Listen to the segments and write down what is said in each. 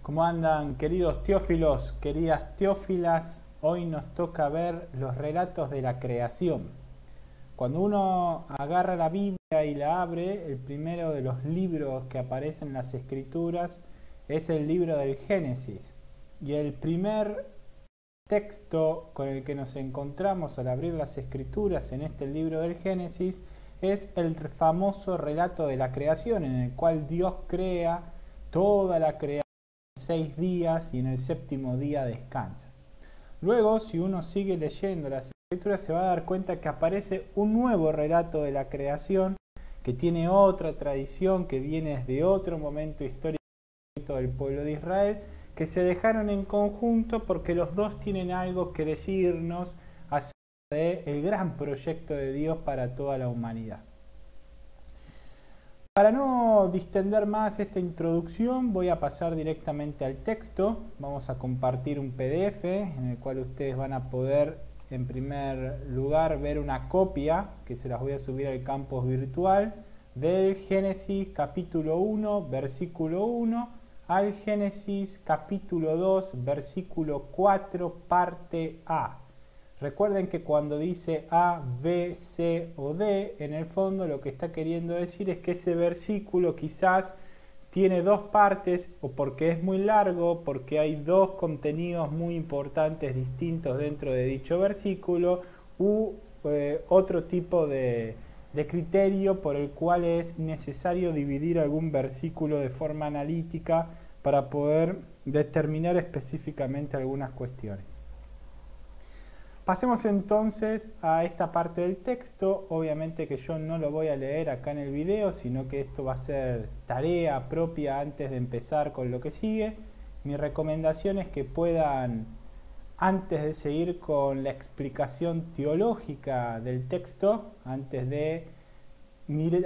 ¿Cómo andan, queridos teófilos, queridas teófilas? Hoy nos toca ver los relatos de la creación. Cuando uno agarra la Biblia y la abre, el primero de los libros que aparecen en las Escrituras es el libro del Génesis. Y el primer texto con el que nos encontramos al abrir las Escrituras en este libro del Génesis es el famoso relato de la creación, en el cual Dios crea toda la creación 6 días y en el séptimo día descansa. Luego, si uno sigue leyendo las Escrituras, se va a dar cuenta que aparece un nuevo relato de la creación que tiene otra tradición, que viene desde otro momento histórico del pueblo de Israel, que se dejaron en conjunto porque los dos tienen algo que decirnos acerca del gran proyecto de Dios para toda la humanidad. Para no distender más esta introducción, voy a pasar directamente al texto. Vamos a compartir un PDF en el cual ustedes van a poder, en primer lugar, ver una copia, que se las voy a subir al campus virtual, del Génesis capítulo 1, versículo 1, al Génesis capítulo 2, versículo 4, parte A. Recuerden que cuando dice A, B, C o D, en el fondo lo que está queriendo decir es que ese versículo quizás tiene dos partes, o porque es muy largo, porque hay dos contenidos muy importantes distintos dentro de dicho versículo, u otro tipo de criterio por el cual es necesario dividir algún versículo de forma analítica para poder determinar específicamente algunas cuestiones. Pasemos entonces a esta parte del texto. Obviamente que yo no lo voy a leer acá en el video, sino que esto va a ser tarea propia antes de empezar con lo que sigue. Mi recomendación es que puedan, antes de seguir con la explicación teológica del texto, antes de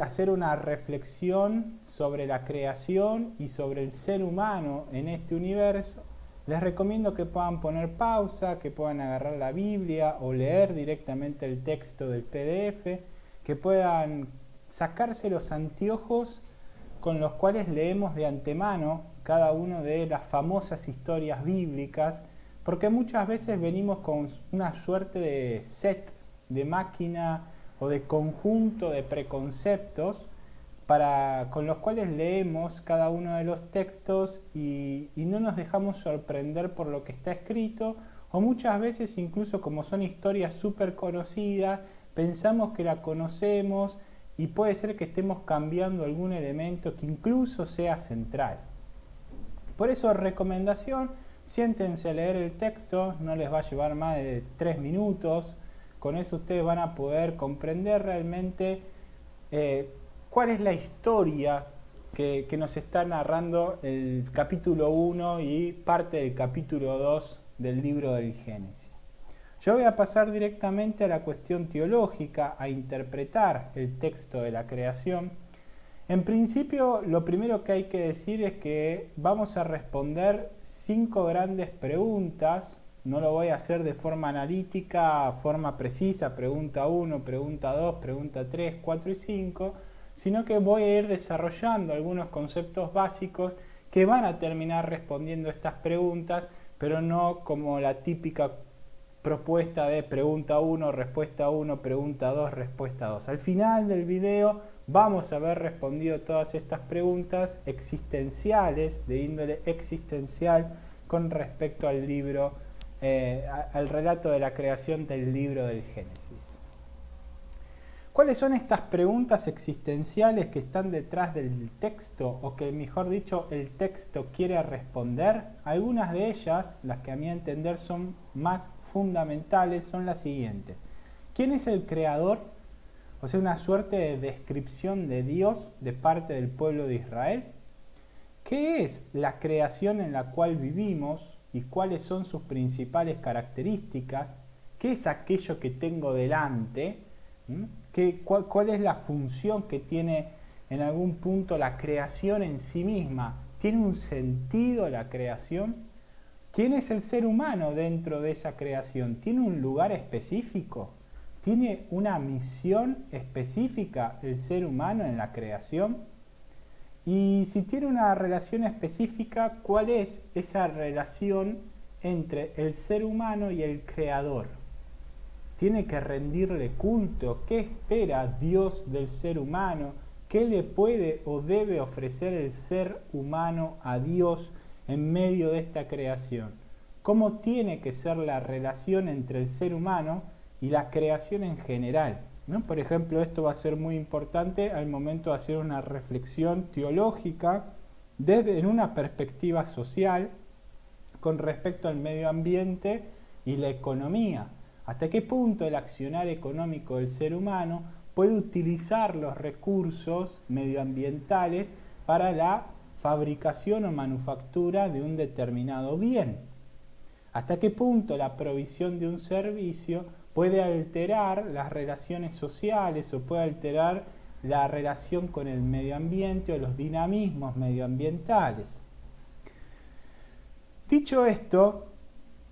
hacer una reflexión sobre la creación y sobre el ser humano en este universo, les recomiendo que puedan poner pausa, que puedan agarrar la Biblia o leer directamente el texto del PDF, que puedan sacarse los anteojos con los cuales leemos de antemano cada una de las famosas historias bíblicas, porque muchas veces venimos con una suerte de set, de máquina o de conjunto de preconceptos con los cuales leemos cada uno de los textos y no nos dejamos sorprender por lo que está escrito, o muchas veces incluso como son historias súper conocidas, pensamos que la conocemos y puede ser que estemos cambiando algún elemento que incluso sea central. Por eso, recomendación, siéntense a leer el texto, no les va a llevar más de 3 minutos, con eso ustedes van a poder comprender realmente cuál es la historia que nos está narrando el capítulo 1 y parte del capítulo 2 del libro del Génesis. Yo voy a pasar directamente a la cuestión teológica, a interpretar el texto de la creación. En principio, lo primero que hay que decir es que vamos a responder 5 grandes preguntas. No lo voy a hacer de forma analítica, forma precisa, pregunta 1, pregunta 2, pregunta 3, 4 y 5, sino que voy a ir desarrollando algunos conceptos básicos que van a terminar respondiendo estas preguntas, pero no como la típica propuesta de pregunta 1, respuesta 1, pregunta 2, respuesta 2. Al final del video vamos a haber respondido todas estas preguntas existenciales, de índole existencial, con respecto al libro, al relato de la creación del libro del Génesis. ¿Cuáles son estas preguntas existenciales que están detrás del texto, o que, mejor dicho, el texto quiere responder? Algunas de ellas, las que a mi entender son más fundamentales, son las siguientes. ¿Quién es el creador? O sea, una suerte de descripción de Dios de parte del pueblo de Israel. ¿Qué es la creación en la cual vivimos y cuáles son sus principales características? ¿Qué es aquello que tengo delante? ¿Cuál es la función que tiene en algún punto la creación en sí misma? ¿Tiene un sentido la creación? ¿Quién es el ser humano dentro de esa creación? ¿Tiene un lugar específico? ¿Tiene una misión específica el ser humano en la creación? Y si tiene una relación específica, ¿cuál es esa relación entre el ser humano y el creador? Tiene que rendirle culto. ¿Qué espera Dios del ser humano? ¿Qué le puede o debe ofrecer el ser humano a Dios en medio de esta creación? ¿Cómo tiene que ser la relación entre el ser humano y la creación en general? ¿No? Por ejemplo, esto va a ser muy importante al momento de hacer una reflexión teológica en una perspectiva social con respecto al medio ambiente y la economía. ¿Hasta qué punto el accionar económico del ser humano puede utilizar los recursos medioambientales para la fabricación o manufactura de un determinado bien? ¿Hasta qué punto la provisión de un servicio puede alterar las relaciones sociales o puede alterar la relación con el medio ambiente o los dinamismos medioambientales? Dicho esto,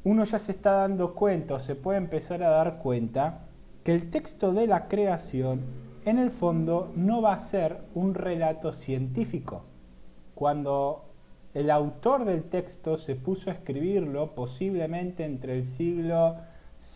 uno ya se está dando cuenta o se puede empezar a dar cuenta que el texto de la creación en el fondo no va a ser un relato científico. Cuando el autor del texto se puso a escribirlo, posiblemente entre el siglo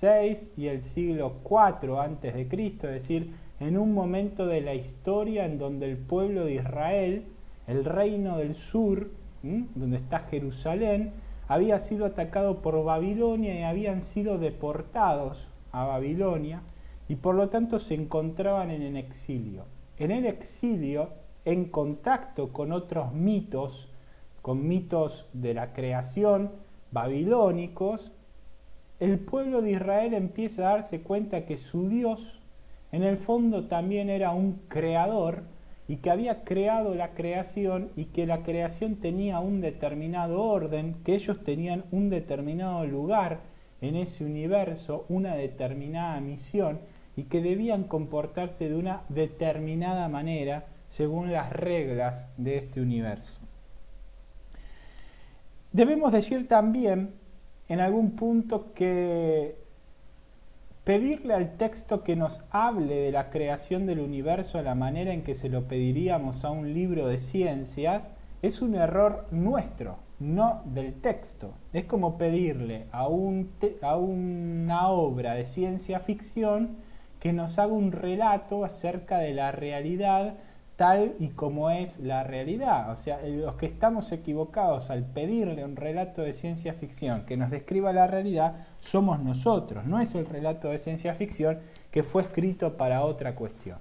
VI y el siglo IV a.C., es decir, en un momento de la historia en donde el pueblo de Israel, el reino del sur, donde está Jerusalén, había sido atacado por Babilonia y habían sido deportados a Babilonia y por lo tanto se encontraban en el exilio. En el exilio, en contacto con otros mitos, con mitos de la creación babilónicos, el pueblo de Israel empieza a darse cuenta que su Dios en el fondo también era un creador y que había creado la creación y que la creación tenía un determinado orden, que ellos tenían un determinado lugar en ese universo, una determinada misión y que debían comportarse de una determinada manera según las reglas de este universo. Debemos decir también en algún punto que pedirle al texto que nos hable de la creación del universo a la manera en que se lo pediríamos a un libro de ciencias es un error nuestro, no del texto. Es como pedirle a una obra de ciencia ficción que nos haga un relato acerca de la realidad tal y como es la realidad. O sea, los que estamos equivocados al pedirle un relato de ciencia ficción que nos describa la realidad somos nosotros, no es el relato de ciencia ficción que fue escrito para otra cuestión.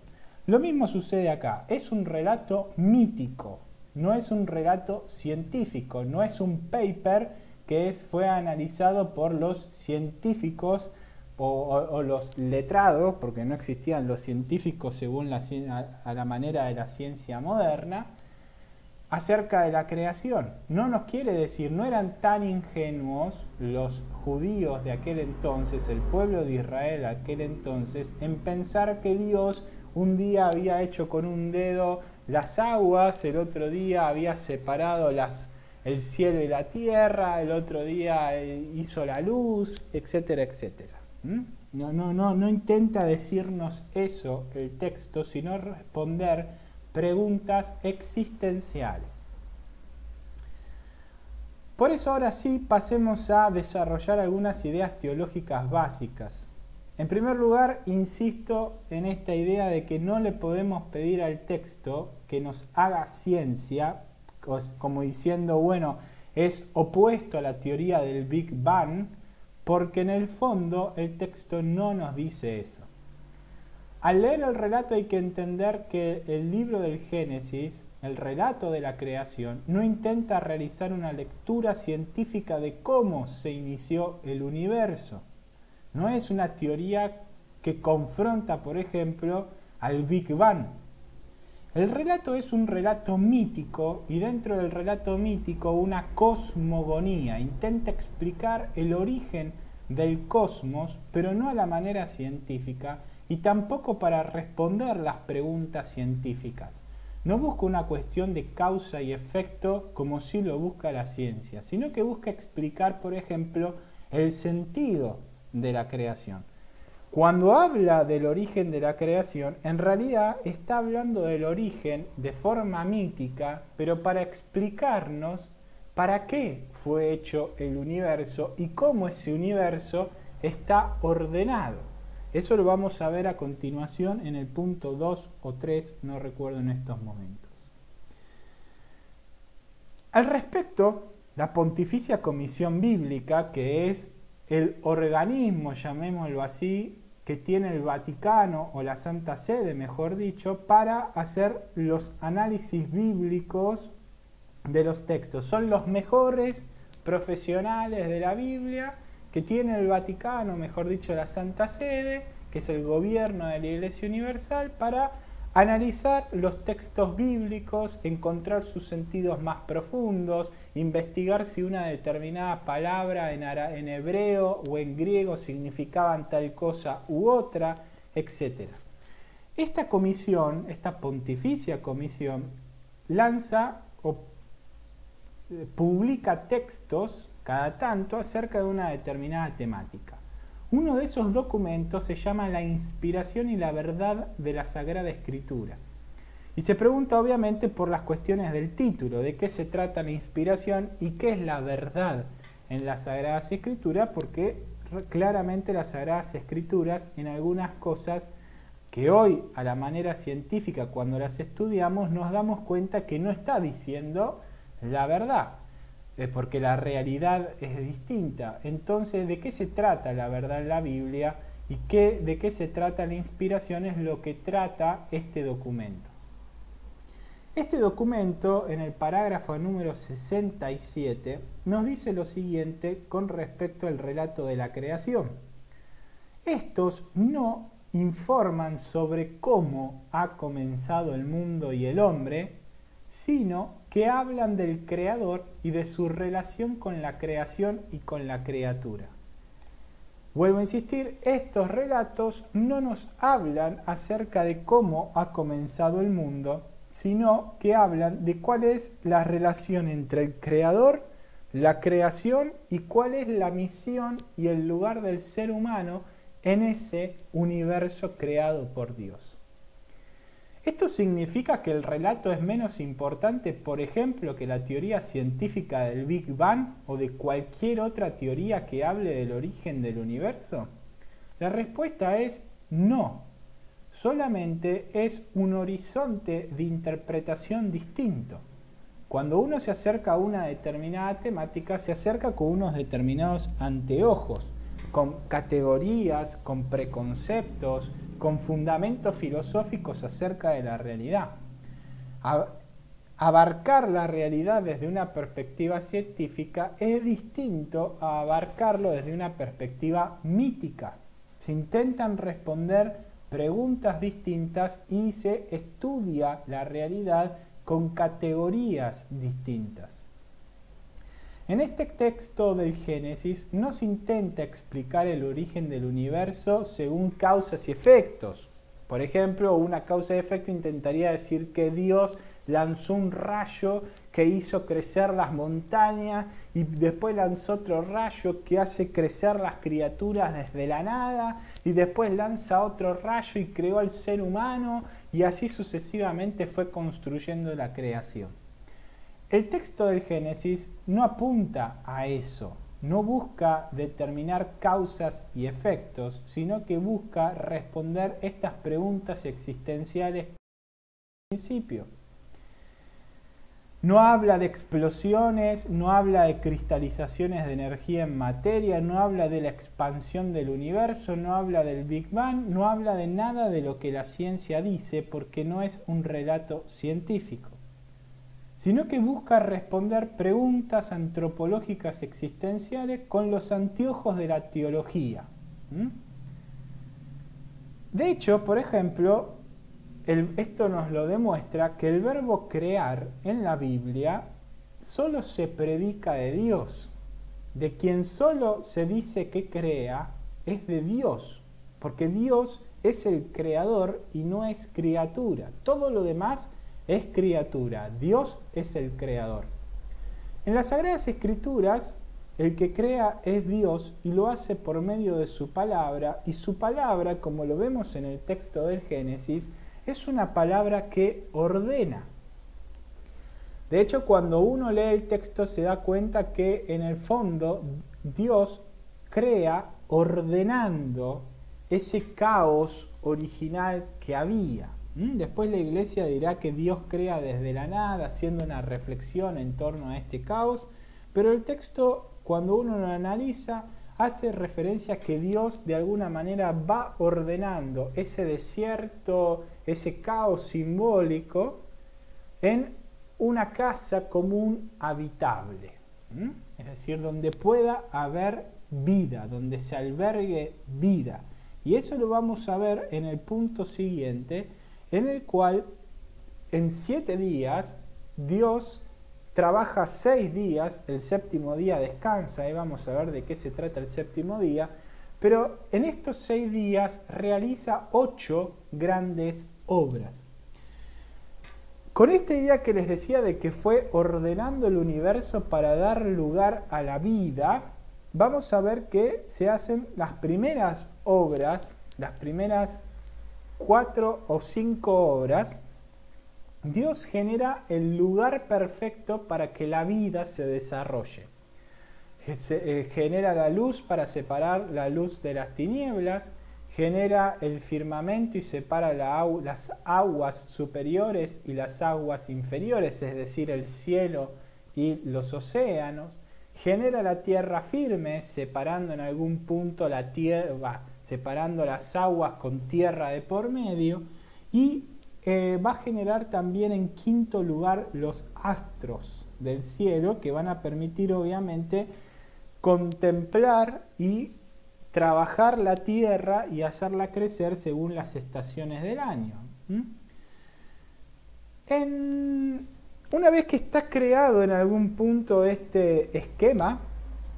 Lo mismo sucede acá, es un relato mítico, no es un relato científico, no es un paper que fue analizado por los científicos o los letrados, porque no existían los científicos según a la manera de la ciencia moderna, acerca de la creación. No nos quiere decir, no eran tan ingenuos los judíos de aquel entonces, el pueblo de Israel de aquel entonces, en pensar que Dios un día había hecho con un dedo las aguas, el otro día había separado el cielo y la tierra, el otro día hizo la luz, etcétera, etcétera. No intenta decirnos eso el texto, sino responder preguntas existenciales. Por eso ahora sí pasemos a desarrollar algunas ideas teológicas básicas. En primer lugar, insisto en esta idea de que no le podemos pedir al texto que nos haga ciencia, como diciendo, bueno, es opuesto a la teoría del Big Bang, porque en el fondo el texto no nos dice eso. Al leer el relato hay que entender que el libro del Génesis, el relato de la creación, no intenta realizar una lectura científica de cómo se inició el universo. No es una teoría que confronta, por ejemplo, al Big Bang. El relato es un relato mítico y dentro del relato mítico una cosmogonía. Intenta explicar el origen del cosmos, pero no a la manera científica y tampoco para responder las preguntas científicas. No busca una cuestión de causa y efecto como sí lo busca la ciencia, sino que busca explicar, por ejemplo, el sentido de la creación. Cuando habla del origen de la creación, en realidad está hablando del origen de forma mítica, pero para explicarnos para qué fue hecho el universo y cómo ese universo está ordenado. Eso lo vamos a ver a continuación en el punto 2 o 3, no recuerdo en estos momentos. Al respecto, la Pontificia Comisión Bíblica, que es el organismo, llamémoslo así, que tiene el Vaticano o la Santa Sede, mejor dicho, para hacer los análisis bíblicos de los textos. Son los mejores profesionales de la Biblia que tiene el Vaticano, mejor dicho, la Santa Sede, que es el gobierno de la Iglesia Universal, para analizar los textos bíblicos, encontrar sus sentidos más profundos, investigar si una determinada palabra en hebreo o en griego significaban tal cosa u otra, etc. Esta comisión, esta Pontificia Comisión, lanza o publica textos cada tanto acerca de una determinada temática. Uno de esos documentos se llama La inspiración y la verdad de la Sagrada Escritura. Y se pregunta obviamente por las cuestiones del título, de qué se trata la inspiración y qué es la verdad en las Sagradas Escrituras, porque claramente las Sagradas Escrituras en algunas cosas que hoy a la manera científica cuando las estudiamos nos damos cuenta que no está diciendo la verdad. Porque la realidad es distinta. Entonces, ¿de qué se trata la verdad en la Biblia? ¿Y de qué se trata la inspiración? Es lo que trata este documento. Este documento, en el parágrafo número 67, nos dice lo siguiente con respecto al relato de la creación. Estos no informan sobre cómo ha comenzado el mundo y el hombre, sino que hablan del Creador y de su relación con la creación y con la criatura. Vuelvo a insistir, estos relatos no nos hablan acerca de cómo ha comenzado el mundo, sino que hablan de cuál es la relación entre el Creador, la creación y cuál es la misión y el lugar del ser humano en ese universo creado por Dios. ¿Esto significa que el relato es menos importante, por ejemplo, que la teoría científica del Big Bang o de cualquier otra teoría que hable del origen del universo? La respuesta es no. Solamente es un horizonte de interpretación distinto. Cuando uno se acerca a una determinada temática, se acerca con unos determinados anteojos, con categorías, con preconceptos, con fundamentos filosóficos acerca de la realidad. Abarcar la realidad desde una perspectiva científica es distinto a abarcarlo desde una perspectiva mítica. Se intentan responder preguntas distintas y se estudia la realidad con categorías distintas. En este texto del Génesis no se intenta explicar el origen del universo según causas y efectos. Por ejemplo, una causa y efecto intentaría decir que Dios lanzó un rayo que hizo crecer las montañas y después lanzó otro rayo que hace crecer las criaturas desde la nada y después lanza otro rayo y creó al ser humano y así sucesivamente fue construyendo la creación. El texto del Génesis no apunta a eso, no busca determinar causas y efectos, sino que busca responder estas preguntas existenciales al principio. No habla de explosiones, no habla de cristalizaciones de energía en materia, no habla de la expansión del universo, no habla del Big Bang, no habla de nada de lo que la ciencia dice porque no es un relato científico, sino que busca responder preguntas antropológicas existenciales con los anteojos de la teología. De hecho, por ejemplo, esto nos lo demuestra que el verbo crear en la Biblia solo se predica de Dios. De quien solo se dice que crea es de Dios, porque Dios es el creador y no es criatura. Todo lo demás es criatura, Dios es el creador. En las Sagradas Escrituras el que crea es Dios y lo hace por medio de su palabra, y su palabra, como lo vemos en el texto del Génesis, es una palabra que ordena. De hecho, cuando uno lee el texto se da cuenta que en el fondo Dios crea ordenando ese caos original que había. Después la iglesia dirá que Dios crea desde la nada, haciendo una reflexión en torno a este caos, pero el texto, cuando uno lo analiza, hace referencia a que Dios de alguna manera va ordenando ese desierto, ese caos simbólico, en una casa común habitable. Es decir, donde pueda haber vida, donde se albergue vida. Y eso lo vamos a ver en el punto siguiente, en el cual en 7 días Dios trabaja 6 días, el séptimo día descansa, y vamos a ver de qué se trata el séptimo día, pero en estos 6 días realiza 8 grandes obras. Con esta idea que les decía de que fue ordenando el universo para dar lugar a la vida, vamos a ver que se hacen las primeras obras, las primeras 4 o 5 obras. Dios genera el lugar perfecto para que la vida se desarrolle. Genera la luz para separar la luz de las tinieblas, genera el firmamento y separa las aguas superiores y las aguas inferiores, es decir, el cielo y los océanos, genera la tierra firme, separando en algún punto la tierra, separando las aguas con tierra de por medio, y va a generar también en quinto lugar los astros del cielo, que van a permitir obviamente contemplar y trabajar la tierra y hacerla crecer según las estaciones del año. Una vez que está creado en algún punto este esquema,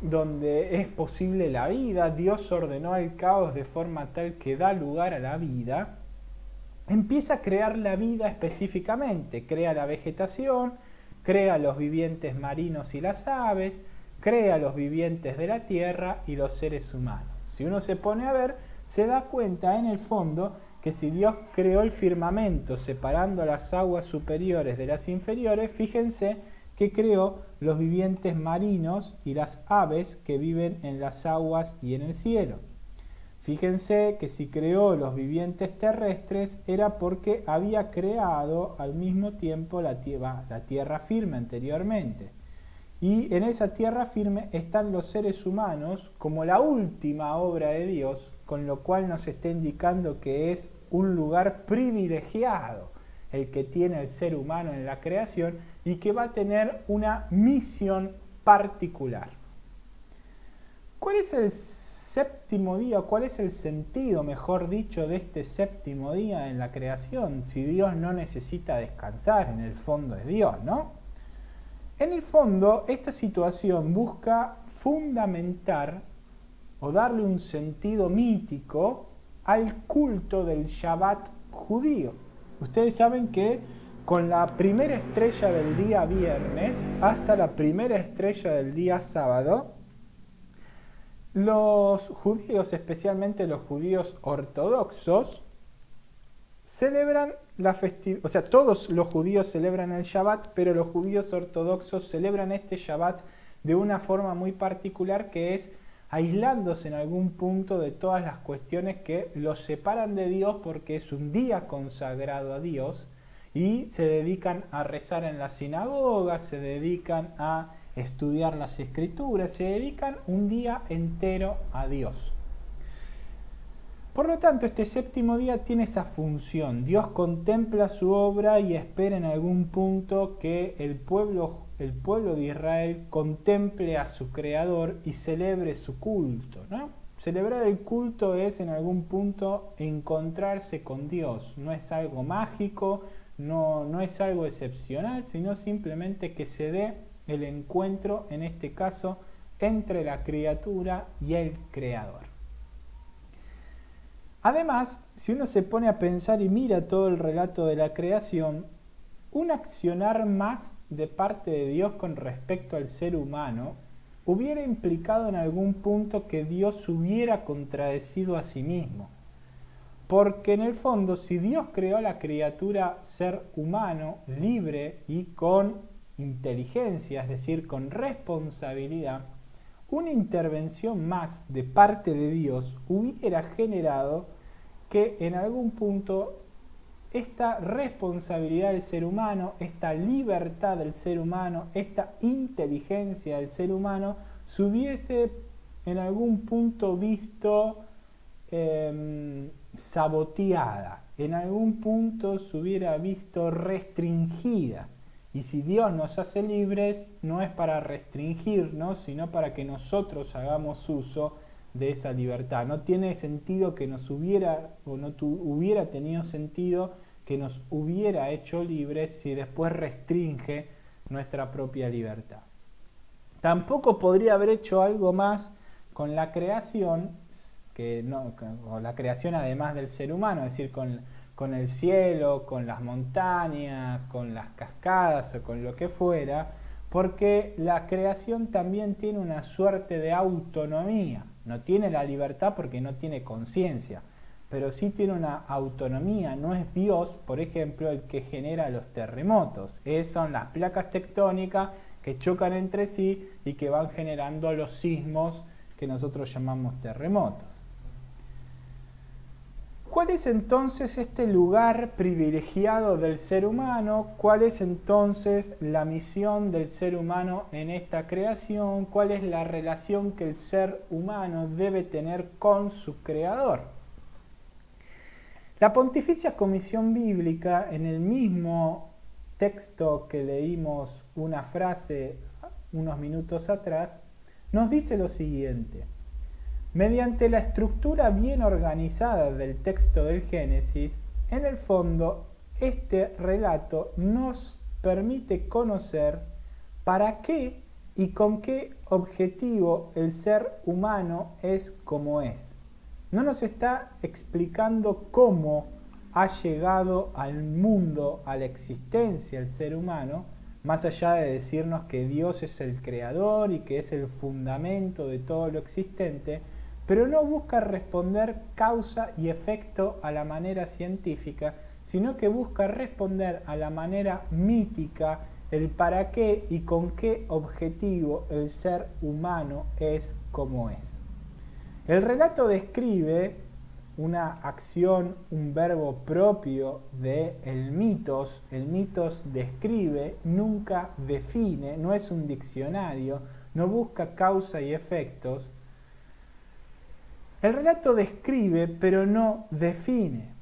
donde es posible la vida, Dios ordenó el caos de forma tal que da lugar a la vida, empieza a crear la vida específicamente, crea la vegetación, crea los vivientes marinos y las aves, crea los vivientes de la tierra y los seres humanos. Si uno se pone a ver, se da cuenta en el fondo que si Dios creó el firmamento separando las aguas superiores de las inferiores, fíjense que creó los vivientes marinos y las aves que viven en las aguas y en el cielo. Fíjense que si creó los vivientes terrestres era porque había creado al mismo tiempo la tierra firme anteriormente. Y en esa tierra firme están los seres humanos como la última obra de Dios, con lo cual nos está indicando que es un lugar privilegiado el que tiene el ser humano en la creación y que va a tener una misión particular. ¿Cuál es el séptimo día? ¿Cuál es el sentido, mejor dicho, de este séptimo día en la creación? Si Dios no necesita descansar, en el fondo es Dios, ¿no? En el fondo, esta situación busca fundamentar o darle un sentido mítico al culto del Shabbat judío. Ustedes saben que con la primera estrella del día viernes hasta la primera estrella del día sábado, los judíos, especialmente los judíos ortodoxos, celebran la festividad, o sea, todos los judíos celebran el Shabbat, pero los judíos ortodoxos celebran este Shabbat de una forma muy particular, que es aislándose en algún punto de todas las cuestiones que los separan de Dios, porque es un día consagrado a Dios, y se dedican a rezar en las sinagogas, se dedican a estudiar las escrituras, se dedican un día entero a Dios. Por lo tanto, este séptimo día tiene esa función. Dios contempla su obra y espera en algún punto que el pueblo de Israel contemple a su Creador y celebre su culto, ¿no? Celebrar el culto es en algún punto encontrarse con Dios. No es algo mágico, no es algo excepcional, sino simplemente que se dé el encuentro, en este caso, entre la criatura y el Creador. Además, si uno se pone a pensar y mira todo el relato de la creación, un accionar más de parte de Dios con respecto al ser humano hubiera implicado en algún punto que Dios hubiera contradecido a sí mismo. Porque en el fondo, si Dios creó a la criatura ser humano, libre y con inteligencia, es decir, con responsabilidad, una intervención más de parte de Dios hubiera generado que en algún punto esta responsabilidad del ser humano, esta libertad del ser humano, esta inteligencia del ser humano, se hubiese en algún punto visto saboteada, en algún punto se hubiera visto restringida. Y si Dios nos hace libres, no es para restringirnos, sino para que nosotros hagamos uso de esa libertad. No tiene sentido que nos hubiera, o no hubiera tenido sentido que nos hubiera hecho libres si después restringe nuestra propia libertad. Tampoco podría haber hecho algo más con la creación, con la creación además del ser humano, es decir, con el cielo, con las montañas, con las cascadas o con lo que fuera, porque la creación también tiene una suerte de autonomía. No tiene la libertad porque no tiene conciencia, pero sí tiene una autonomía. No es Dios, por ejemplo, el que genera los terremotos. Son las placas tectónicas que chocan entre sí y que van generando los sismos que nosotros llamamos terremotos. ¿Cuál es entonces este lugar privilegiado del ser humano? ¿Cuál es entonces la misión del ser humano en esta creación? ¿Cuál es la relación que el ser humano debe tener con su creador? La Pontificia Comisión Bíblica, en el mismo texto que leímos una frase unos minutos atrás, nos dice lo siguiente: mediante la estructura bien organizada del texto del Génesis, en el fondo, este relato nos permite conocer para qué y con qué objetivo el ser humano es como es. No nos está explicando cómo ha llegado al mundo, a la existencia el ser humano, más allá de decirnos que Dios es el creador y que es el fundamento de todo lo existente, pero no busca responder causa y efecto a la manera científica, sino que busca responder a la manera mítica el para qué y con qué objetivo el ser humano es como es. El relato describe una acción, un verbo propio del mitos. El mitos describe, nunca define, no es un diccionario, no busca causa y efectos. El relato describe, pero no define.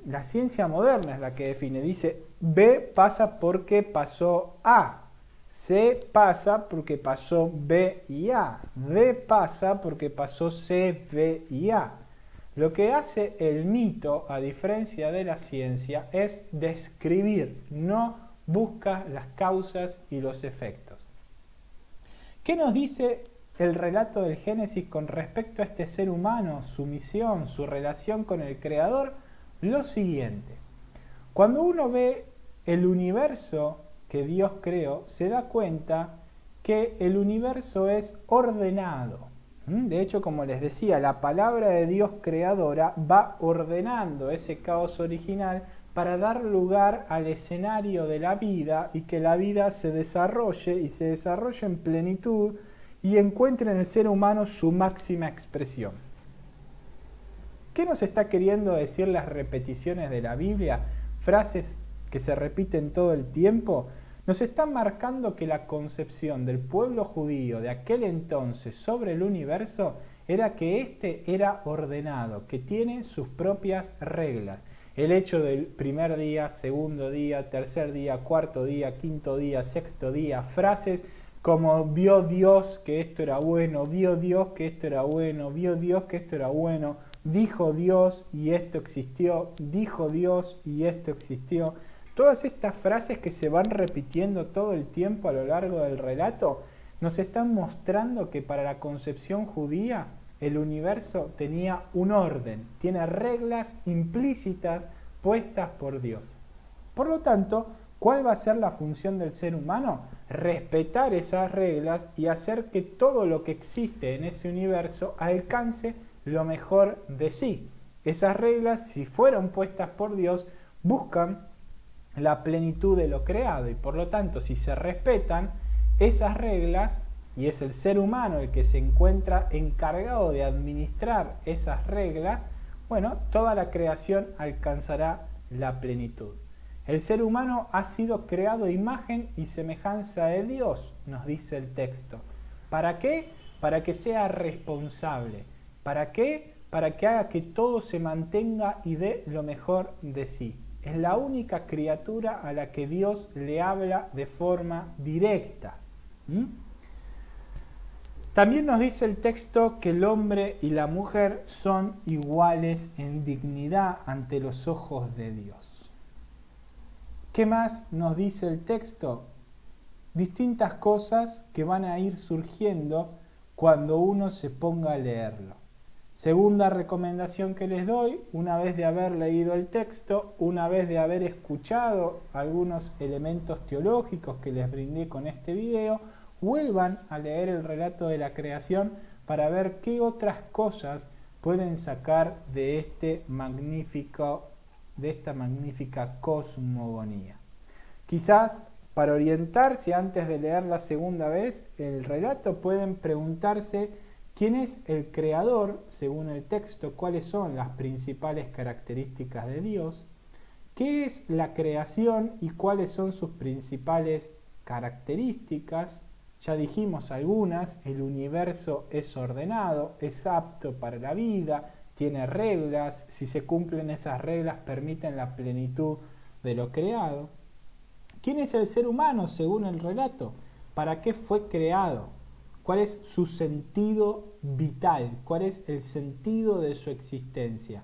La ciencia moderna es la que define. Dice, B pasa porque pasó A. C pasa porque pasó B y A. D pasa porque pasó C, B y A. Lo que hace el mito, a diferencia de la ciencia, es describir, no busca las causas y los efectos. ¿Qué nos dice el relato del Génesis con respecto a este ser humano, su misión, su relación con el Creador? Lo siguiente: cuando uno ve el universo que Dios creó, se da cuenta que el universo es ordenado. De hecho, como les decía, la palabra de Dios creadora va ordenando ese caos original para dar lugar al escenario de la vida y que la vida se desarrolle y se desarrolle en plenitud y encuentre en el ser humano su máxima expresión. ¿Qué nos está queriendo decir las repeticiones de la Biblia? Frases que se repiten todo el tiempo. Nos están marcando que la concepción del pueblo judío de aquel entonces sobre el universo era que éste era ordenado, que tiene sus propias reglas. El hecho del primer día, segundo día, tercer día, cuarto día, quinto día, sexto día, frases como vio Dios que esto era bueno, vio Dios que esto era bueno, vio Dios que esto era bueno, dijo Dios y esto existió, dijo Dios y esto existió. Todas estas frases que se van repitiendo todo el tiempo a lo largo del relato nos están mostrando que para la concepción judía el universo tenía un orden, tiene reglas implícitas puestas por Dios. Por lo tanto, ¿Cuál va a ser la función del ser humano? Respetar esas reglas y hacer que todo lo que existe en ese universo alcance lo mejor de sí. Esas reglas, si fueron puestas por Dios, buscan la plenitud de lo creado y por lo tanto, si se respetan esas reglas, y es el ser humano el que se encuentra encargado de administrar esas reglas, bueno, toda la creación alcanzará la plenitud. El ser humano ha sido creado a imagen y semejanza de Dios, nos dice el texto. ¿Para qué? Para que sea responsable. ¿Para qué? Para que haga que todo se mantenga y dé lo mejor de sí. Es la única criatura a la que Dios le habla de forma directa. También nos dice el texto que el hombre y la mujer son iguales en dignidad ante los ojos de Dios. ¿Qué más nos dice el texto? Distintas cosas que van a ir surgiendo cuando uno se ponga a leerlo. Segunda recomendación que les doy, una vez de haber leído el texto, una vez de haber escuchado algunos elementos teológicos que les brindé con este video, vuelvan a leer el relato de la creación para ver qué otras cosas pueden sacar de esta magnífica cosmogonía. Quizás para orientarse antes de leer la segunda vez el relato pueden preguntarse quién es el creador según el texto, cuáles son las principales características de Dios, qué es la creación y cuáles son sus principales características. Ya dijimos algunas: el universo es ordenado, es apto para la vida, tiene reglas, si se cumplen esas reglas permiten la plenitud de lo creado. ¿Quién es el ser humano según el relato? ¿Para qué fue creado? ¿Cuál es su sentido vital? ¿Cuál es el sentido de su existencia?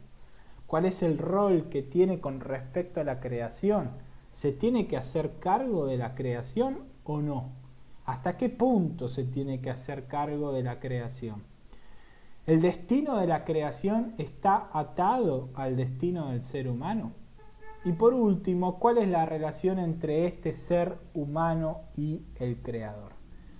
¿Cuál es el rol que tiene con respecto a la creación? ¿Se tiene que hacer cargo de la creación o no? ¿Hasta qué punto se tiene que hacer cargo de la creación? ¿El destino de la creación está atado al destino del ser humano? Y por último, ¿cuál es la relación entre este ser humano y el creador?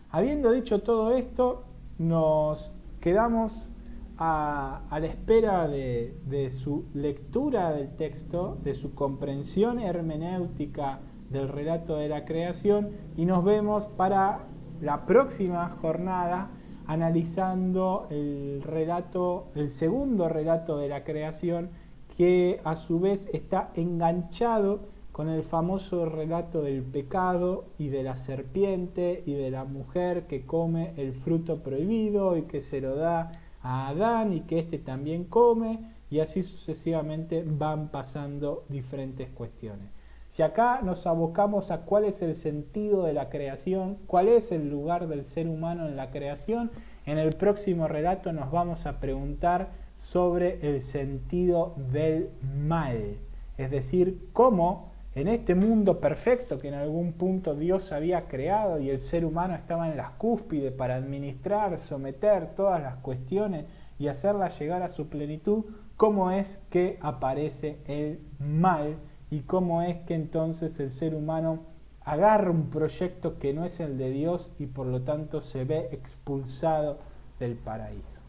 Habiendo dicho todo esto, nos quedamos a la espera de su lectura del texto, de su comprensión hermenéutica del relato de la creación, y nos vemos para la próxima jornada analizando el segundo relato de la creación, que a su vez está enganchado con el famoso relato del pecado y de la serpiente y de la mujer que come el fruto prohibido y que se lo da a Adán y que éste también come, y así sucesivamente van pasando diferentes cuestiones. Si acá nos abocamos a cuál es el sentido de la creación, cuál es el lugar del ser humano en la creación, en el próximo relato nos vamos a preguntar sobre el sentido del mal, es decir, cómo en este mundo perfecto que en algún punto Dios había creado y el ser humano estaba en las cúspides para administrar, someter todas las cuestiones y hacerlas llegar a su plenitud, cómo es que aparece el mal y cómo es que entonces el ser humano agarra un proyecto que no es el de Dios y por lo tanto se ve expulsado del paraíso.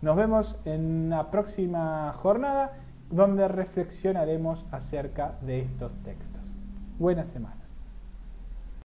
Nos vemos en la próxima jornada donde reflexionaremos acerca de estos textos. Buena semana.